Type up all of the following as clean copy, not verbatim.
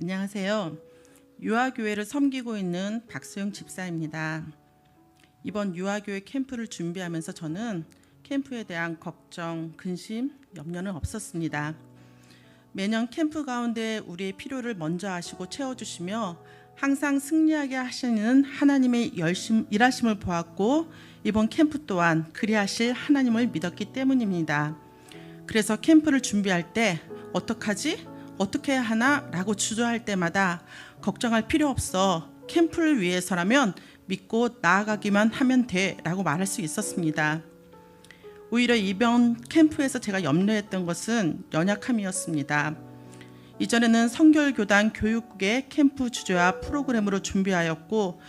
안녕하세요. 유아교회를 섬기고 있는 박소영 집사입니다. 이번 유아교회 캠프를 준비하면서 저는 캠프에 대한 걱정, 근심, 염려는 없었습니다. 매년 캠프 가운데 우리의 필요를 먼저 아시고 채워주시며 항상 승리하게 하시는 하나님의 일하심을 보았고 이번 캠프 또한 그리하실 하나님을 믿었기 때문입니다. 그래서 캠프를 준비할 때 어떡하지? 어떻게 해야 하나? 라고 주저할 때마다 걱정할 필요 없어. 캠프를 위해서라면 믿고 나아가기만 하면 돼 라고 말할 수 있었습니다. 오히려 이번 캠프에서 제가 염려했던 것은 연약함이었습니다. 이전에는 성결교단 교육국의 캠프 주제와 프로그램으로 준비하였고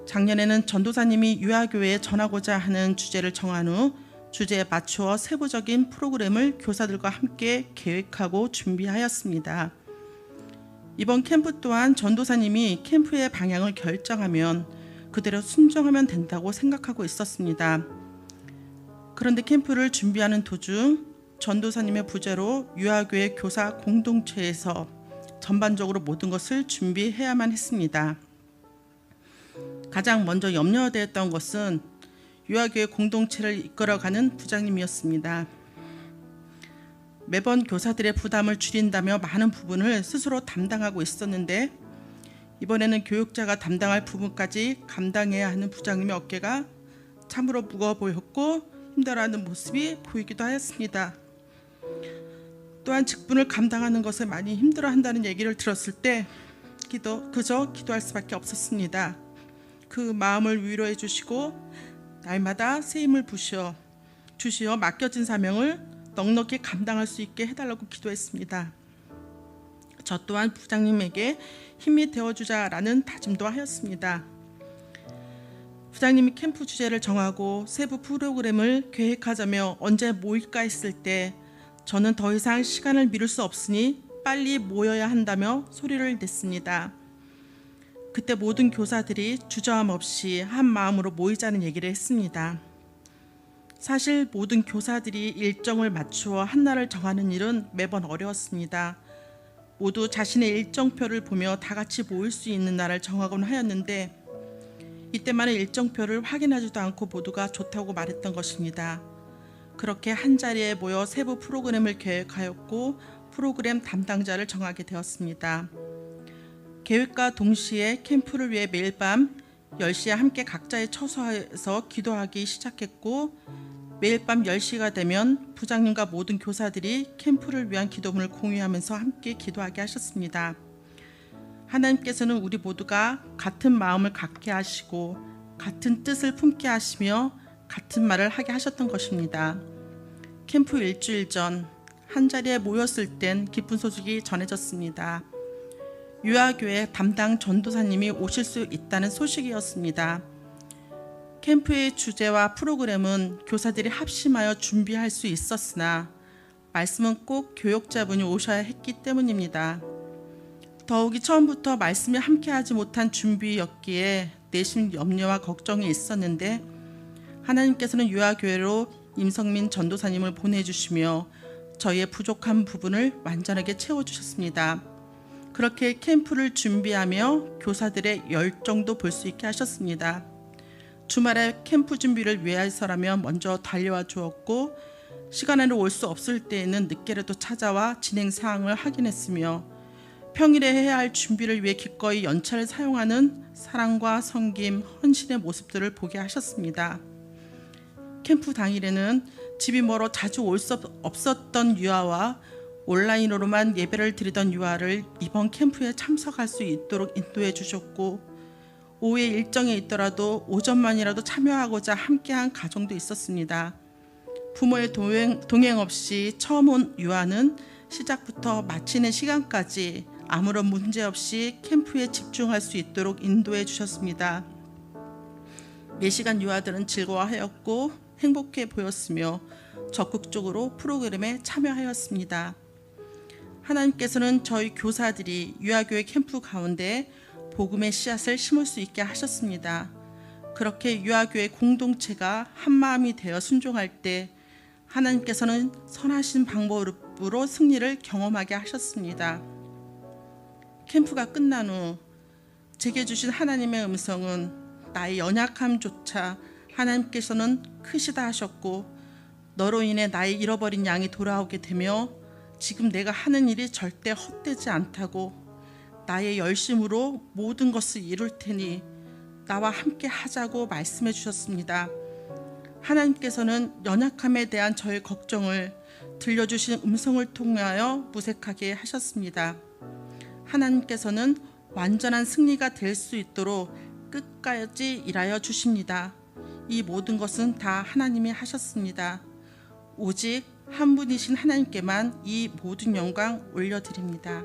작년에는 전도사님이 유아교회에 전하고자 하는 주제를 정한 후 주제에 맞추어 세부적인 프로그램을 교사들과 함께 계획하고 준비하였습니다. 이번 캠프 또한 전도사님이 캠프의 방향을 결정하면 그대로 순종하면 된다고 생각하고 있었습니다. 그런데 캠프를 준비하는 도중 전도사님의 부재로 유아교회 교사 공동체에서 전반적으로 모든 것을 준비해야만 했습니다. 가장 먼저 염려되었던 것은 유아교회 공동체를 이끌어가는 부장님이었습니다. 매번 교사들의 부담을 줄인다며 많은 부분을 스스로 담당하고 있었는데 이번에는 교육자가 담당할 부분까지 감당해야 하는 부장님의 어깨가 참으로 무거워 보였고 힘들어하는 모습이 보이기도 하였습니다. 또한 직분을 감당하는 것을 많이 힘들어한다는 얘기를 들었을 때 그저 기도할 수밖에 없었습니다. 그 마음을 위로해 주시고 날마다 새 힘을 부시어 주시어 맡겨진 사명을 넉넉히 감당할 수 있게 해달라고 기도했습니다. 저 또한 부장님에게 힘이 되어주자라는 다짐도 하였습니다. 부장님이 캠프 주제를 정하고 세부 프로그램을 계획하자며 언제 모일까 했을 때 저는 더 이상 시간을 미룰 수 없으니 빨리 모여야 한다며 소리를 냈습니다. 그때 모든 교사들이 주저함 없이 한 마음으로 모이자는 얘기를 했습니다. 사실 모든 교사들이 일정을 맞추어 한날을 정하는 일은 매번 어려웠습니다. 모두 자신의 일정표를 보며 다 같이 모일 수 있는 날을 정하곤 하였는데 이때만의 일정표를 확인하지도 않고 모두가 좋다고 말했던 것입니다. 그렇게 한자리에 모여 세부 프로그램을 계획하였고 프로그램 담당자를 정하게 되었습니다. 계획과 동시에 캠프를 위해 매일 밤 10시에 함께 각자의 처소에서 기도하기 시작했고 매일 밤 10시가 되면 부장님과 모든 교사들이 캠프를 위한 기도문을 공유하면서 함께 기도하게 하셨습니다. 하나님께서는 우리 모두가 같은 마음을 갖게 하시고 같은 뜻을 품게 하시며 같은 말을 하게 하셨던 것입니다. 캠프 일주일 전 한자리에 모였을 땐 기쁜 소식이 전해졌습니다. 유아교회 담당 전도사님이 오실 수 있다는 소식이었습니다. 캠프의 주제와 프로그램은 교사들이 합심하여 준비할 수 있었으나 말씀은 꼭 교육자분이 오셔야 했기 때문입니다. 더욱이 처음부터 말씀을 함께하지 못한 준비였기에 내심 염려와 걱정이 있었는데 하나님께서는 유아교회로 임성민 전도사님을 보내주시며 저희의 부족한 부분을 완전하게 채워주셨습니다. 그렇게 캠프를 준비하며 교사들의 열정도 볼 수 있게 하셨습니다. 주말에 캠프 준비를 위해서라면 먼저 달려와 주었고 시간 안에 올 수 없을 때에는 늦게라도 찾아와 진행 사항을 확인했으며 평일에 해야 할 준비를 위해 기꺼이 연차를 사용하는 사랑과 섬김, 헌신의 모습들을 보게 하셨습니다. 캠프 당일에는 집이 멀어 자주 올 수 없었던 유아와 온라인으로만 예배를 드리던 유아를 이번 캠프에 참석할 수 있도록 인도해 주셨고 오후에 일정에 있더라도 오전만이라도 참여하고자 함께한 가정도 있었습니다. 부모의 동행 없이 처음 온 유아는 시작부터 마치는 시간까지 아무런 문제 없이 캠프에 집중할 수 있도록 인도해 주셨습니다. 매 시간 유아들은 즐거워하였고 행복해 보였으며 적극적으로 프로그램에 참여하였습니다. 하나님께서는 저희 교사들이 유아교회 캠프 가운데 복음의 씨앗을 심을 수 있게 하셨습니다. 그렇게 유아교회 공동체가 한마음이 되어 순종할 때 하나님께서는 선하신 방법으로 승리를 경험하게 하셨습니다. 캠프가 끝난 후 제게 주신 하나님의 음성은 나의 연약함조차 하나님께서는 크시다 하셨고 너로 인해 나의 잃어버린 양이 돌아오게 되며 지금 내가 하는 일이 절대 헛되지 않다고 나의 열심으로 모든 것을 이룰 테니 나와 함께 하자고 말씀해 주셨습니다. 하나님께서는 연약함에 대한 저의 걱정을 들려주신 음성을 통하여 무색하게 하셨습니다. 하나님께서는 완전한 승리가 될 수 있도록 끝까지 일하여 주십니다. 이 모든 것은 다 하나님이 하셨습니다. 오직 한 분이신 하나님께만 이 모든 영광 올려드립니다.